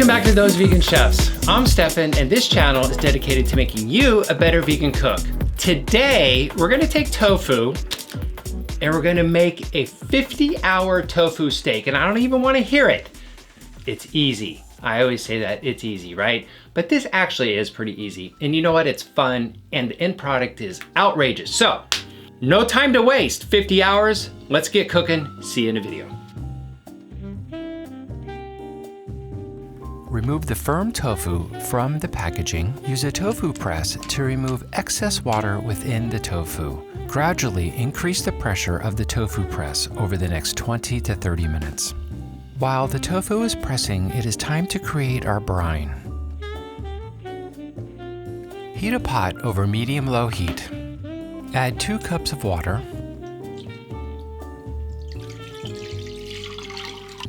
Welcome back to Those Vegan Chefs. I'm Stefan, and this channel is dedicated to making you a better vegan cook. Today, we're gonna take tofu and we're gonna make a 50-hour tofu steak, and I don't even wanna hear it. It's easy. I always say that, it's easy, right? But this actually is pretty easy. And you know what, it's fun, and the end product is outrageous. So, no time to waste, 50 hours, let's get cooking. See you in the video. Remove the firm tofu from the packaging. Use a tofu press to remove excess water within the tofu. Gradually increase the pressure of the tofu press over the next 20 to 30 minutes. While the tofu is pressing, it is time to create our brine. Heat a pot over medium-low heat. Add 2 cups of water.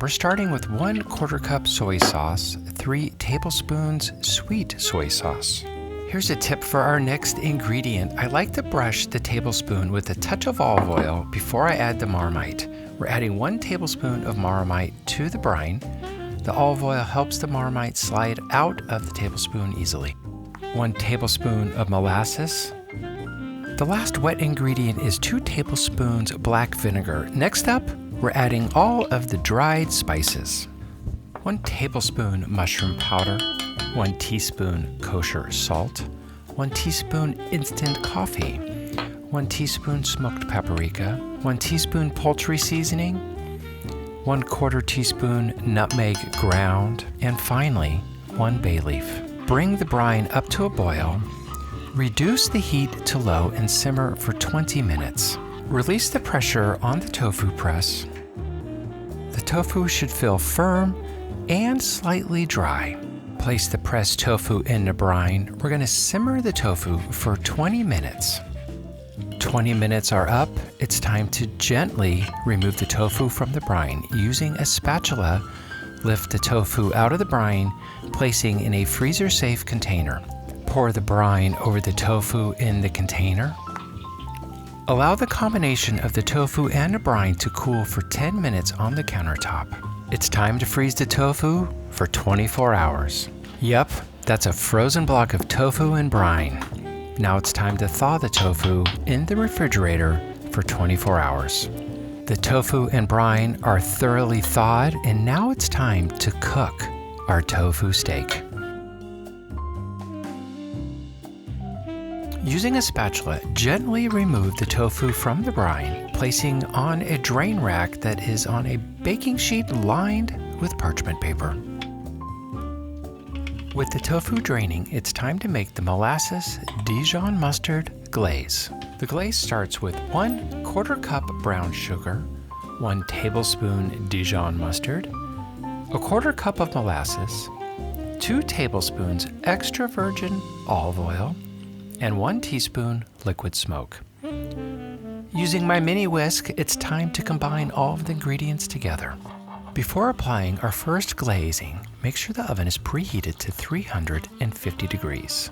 We're starting with 1/4 cup soy sauce, 3 tablespoons sweet soy sauce. Here's a tip for our next ingredient. I like to brush the tablespoon with a touch of olive oil before I add the Marmite. We're adding 1 tablespoon of Marmite to the brine. The olive oil helps the Marmite slide out of the tablespoon easily. 1 tablespoon of molasses. The last wet ingredient is 2 tablespoons black vinegar. Next up, we're adding all of the dried spices. 1 tablespoon mushroom powder, 1 teaspoon kosher salt, 1 teaspoon instant coffee, 1 teaspoon smoked paprika, 1 teaspoon poultry seasoning, 1/4 teaspoon nutmeg ground, and finally, 1 bay leaf. Bring the brine up to a boil. Reduce the heat to low and simmer for 20 minutes. Release the pressure on the tofu press. The tofu should feel firm and slightly dry. Place the pressed tofu in the brine. We're going to simmer the tofu for 20 minutes. 20 minutes are up. It's time to gently remove the tofu from the brine. Using a spatula, lift the tofu out of the brine, placing in a freezer-safe container. Pour the brine over the tofu in the container. Allow the combination of the tofu and the brine to cool for 10 minutes on the countertop. It's time to freeze the tofu for 24 hours. Yep, that's a frozen block of tofu and brine. Now it's time to thaw the tofu in the refrigerator for 24 hours. The tofu and brine are thoroughly thawed, and now it's time to cook our tofu steak. Using a spatula, gently remove the tofu from the brine, placing on a drain rack that is on a baking sheet lined with parchment paper. With the tofu draining, it's time to make the molasses Dijon mustard glaze. The glaze starts with 1/4 cup brown sugar, 1 tablespoon Dijon mustard, 1/4 cup of molasses, 2 tablespoons extra virgin olive oil, and 1 teaspoon liquid smoke. Using my mini whisk, it's time to combine all of the ingredients together. Before applying our first glazing, make sure the oven is preheated to 350 degrees.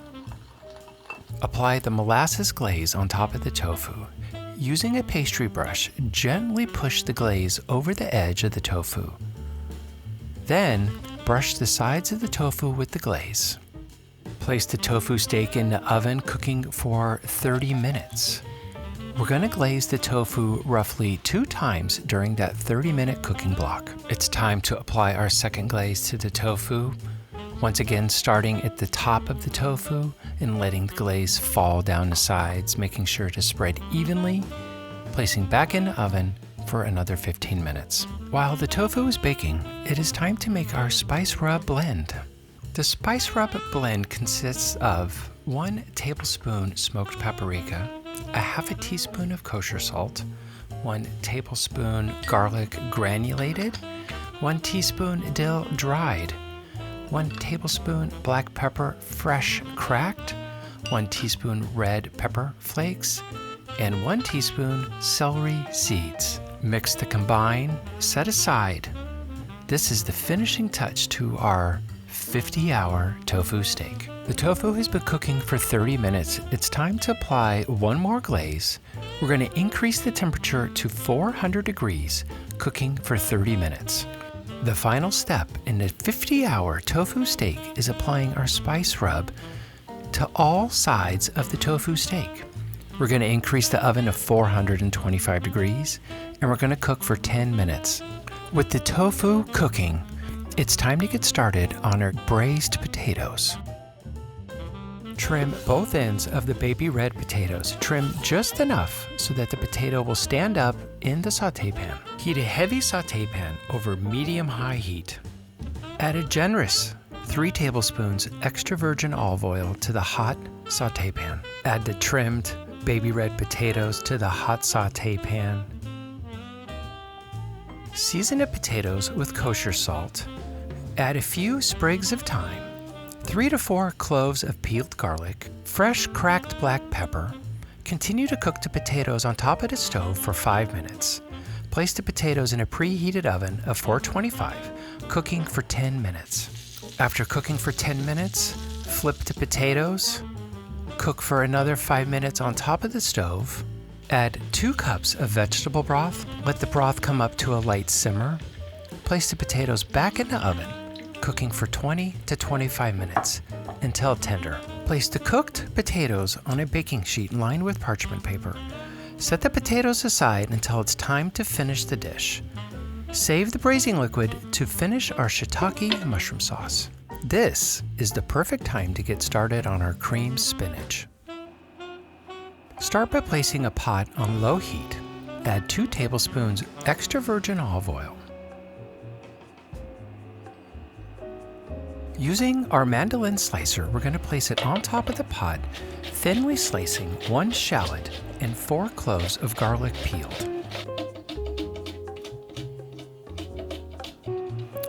Apply the molasses glaze on top of the tofu. Using a pastry brush, gently push the glaze over the edge of the tofu. Then, brush the sides of the tofu with the glaze. Place the tofu steak in the oven, cooking for 30 minutes. We're going to glaze the tofu roughly 2 times during that 30-minute cooking block. It's time to apply our second glaze to the tofu. Once again, starting at the top of the tofu and letting the glaze fall down the sides, making sure to spread evenly, placing back in the oven for another 15 minutes. While the tofu is baking, it is time to make our spice rub blend. The spice rub blend consists of 1 tablespoon smoked paprika, a 1/2 teaspoon of kosher salt, 1 tablespoon garlic granulated, 1 teaspoon dill dried, 1 tablespoon black pepper fresh cracked, 1 teaspoon red pepper flakes, and 1 teaspoon celery seeds. Mix to combine, set aside. This is the finishing touch to our 50-hour tofu steak. The tofu has been cooking for 30 minutes. It's time to apply 1 more glaze. We're going to increase the temperature to 400 degrees, cooking for 30 minutes. The final step in the 50-hour tofu steak is applying our spice rub to all sides of the tofu steak. We're going to increase the oven to 425 degrees, and we're going to cook for 10 minutes. With the tofu cooking, it's time to get started on our braised potatoes. Trim both ends of the baby red potatoes. Trim just enough so that the potato will stand up in the sauté pan. Heat a heavy sauté pan over medium-high heat. Add a generous 3 tablespoons extra virgin olive oil to the hot sauté pan. Add the trimmed baby red potatoes to the hot sauté pan. Season the potatoes with kosher salt. Add a few sprigs of thyme, 3 to 4 cloves of peeled garlic, fresh cracked black pepper. Continue to cook the potatoes on top of the stove for 5 minutes. Place the potatoes in a preheated oven of 425, cooking for 10 minutes. After cooking for 10 minutes, flip the potatoes. Cook for another 5 minutes on top of the stove. Add 2 cups of vegetable broth. Let the broth come up to a light simmer. Place the potatoes back in the oven, cooking for 20 to 25 minutes until tender. Place the cooked potatoes on a baking sheet lined with parchment paper. Set the potatoes aside until it's time to finish the dish. Save the braising liquid to finish our shiitake mushroom sauce. This is the perfect time to get started on our creamed spinach. Start by placing a pot on low heat. Add 2 tablespoons extra virgin olive oil. Using our mandolin slicer, we're going to place it on top of the pot, thinly slicing 1 shallot and 4 cloves of garlic peeled.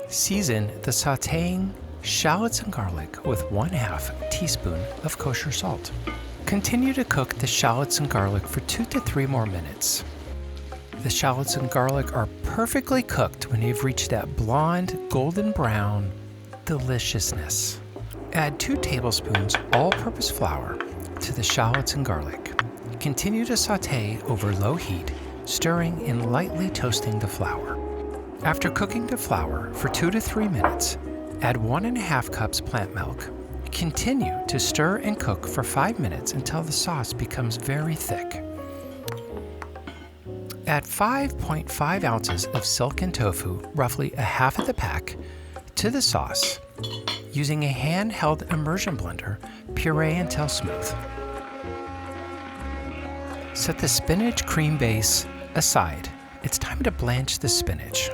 Season the sautéing shallots and garlic with 1/2 teaspoon of kosher salt. Continue to cook the shallots and garlic for 2 to 3 more minutes. The shallots and garlic are perfectly cooked when you've reached that blonde, golden brown deliciousness. Add 2 tablespoons all-purpose flour to the shallots and garlic. Continue to sauté over low heat, stirring and lightly toasting the flour. After cooking the flour for 2 to 3 minutes, add 1.5 cups plant milk. Continue to stir and cook for 5 minutes until the sauce becomes very thick. Add 5.5 ounces of silken tofu, roughly a half of the pack, to the sauce. Using a handheld immersion blender, puree until smooth. Set the spinach cream base aside. It's time to blanch the spinach.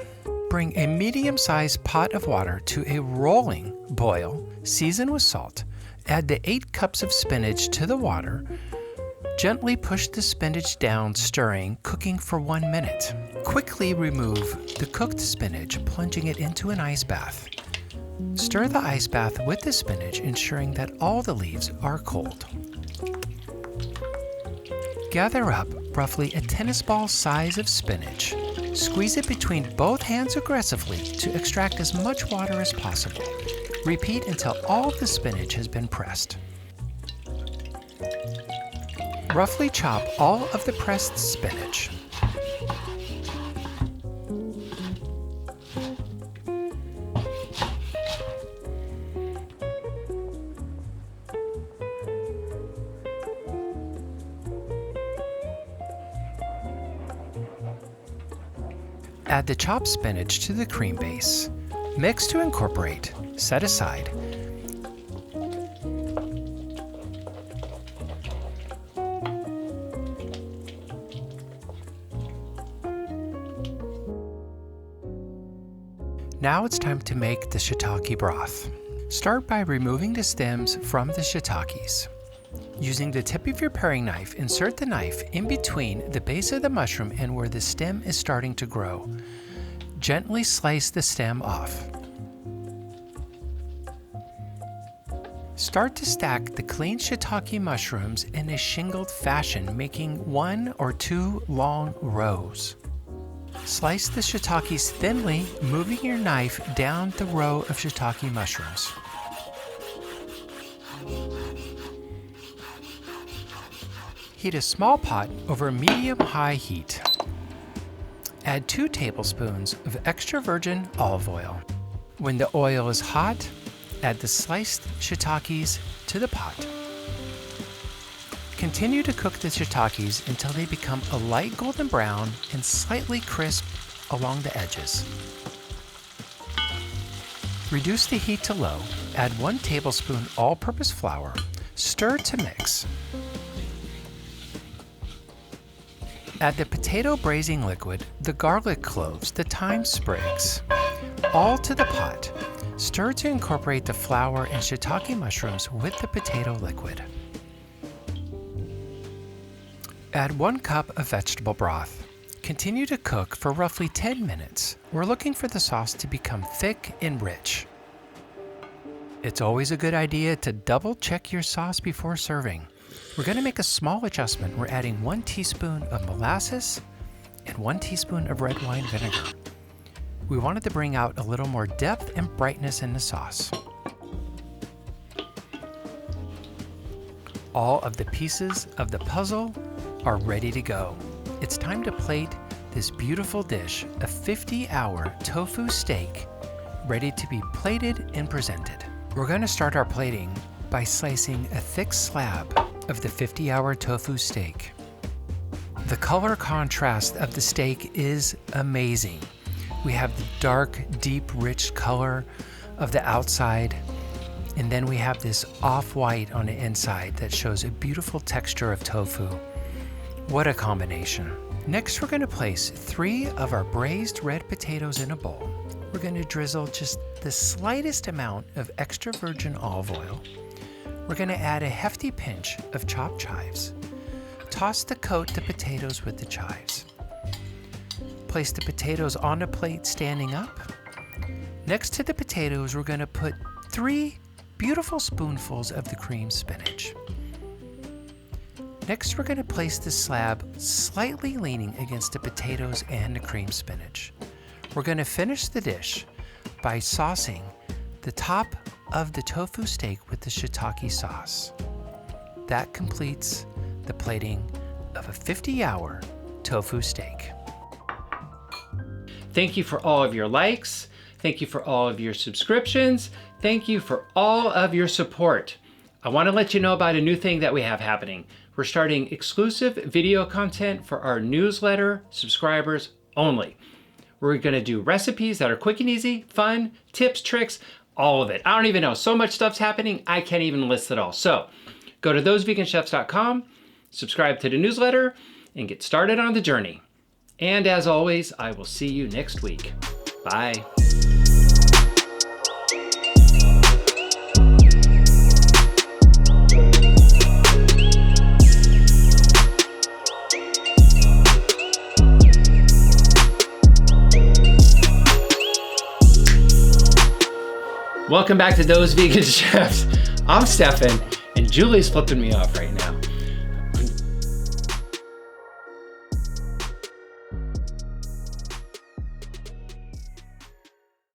Bring a medium-sized pot of water to a rolling boil. Season with salt. Add the 8 cups of spinach to the water. Gently push the spinach down, stirring, cooking for 1 minute. Quickly remove the cooked spinach, plunging it into an ice bath. Stir the ice bath with the spinach, ensuring that all the leaves are cold. Gather up roughly a tennis ball size of spinach. Squeeze it between both hands aggressively to extract as much water as possible. Repeat until all of the spinach has been pressed. Roughly chop all of the pressed spinach. Add the chopped spinach to the cream base. Mix to incorporate. Set aside. Now it's time to make the shiitake broth. Start by removing the stems from the shiitakes. Using the tip of your paring knife, insert the knife in between the base of the mushroom and where the stem is starting to grow. Gently slice the stem off. Start to stack the clean shiitake mushrooms in a shingled fashion, making 1 or 2 long rows. Slice the shiitakes thinly, moving your knife down the row of shiitake mushrooms. Heat a small pot over medium-high heat. Add 2 tablespoons of extra virgin olive oil. When the oil is hot, add the sliced shiitakes to the pot. Continue to cook the shiitakes until they become a light golden brown and slightly crisp along the edges. Reduce the heat to low, add 1 tablespoon all-purpose flour, stir to mix. Add the potato braising liquid, the garlic cloves, the thyme sprigs, all to the pot. Stir to incorporate the flour and shiitake mushrooms with the potato liquid. Add 1 cup of vegetable broth. Continue to cook for roughly 10 minutes. We're looking for the sauce to become thick and rich. It's always a good idea to double check your sauce before serving. We're going to make a small adjustment. We're adding 1 teaspoon of molasses and 1 teaspoon of red wine vinegar. We wanted to bring out a little more depth and brightness in the sauce. All of the pieces of the puzzle are ready to go. It's time to plate this beautiful dish, a 50-hour tofu steak, ready to be plated and presented. We're going to start our plating by slicing a thick slab of the 50-hour tofu steak. The color contrast of the steak is amazing. We have the dark, deep, rich color of the outside, and then we have this off-white on the inside that shows a beautiful texture of tofu. What a combination. Next, we're going to place 3 of our braised red potatoes in a bowl. We're going to drizzle just the slightest amount of extra virgin olive oil. We're going to add a hefty pinch of chopped chives. Toss to coat the potatoes with the chives. Place the potatoes on a plate standing up. Next to the potatoes, we're going to put 3 beautiful spoonfuls of the creamed spinach. Next, we're going to place the slab slightly leaning against the potatoes and the creamed spinach. We're going to finish the dish by saucing the top of the tofu steak with the shiitake sauce. That completes the plating of a 50-hour tofu steak. Thank you for all of your likes. Thank you for all of your subscriptions. Thank you for all of your support. I want to let you know about a new thing that we have happening. We're starting exclusive video content for our newsletter subscribers only. We're going to do recipes that are quick and easy, fun, tips, tricks, all of it. I don't even know. So much stuff's happening, I can't even list it all. So go to thoseveganchefs.com, subscribe to the newsletter, and get started on the journey. And as always, I will see you next week. Bye. Welcome back to Those Vegan Chefs. I'm Stefan, and Julie's flipping me off right now.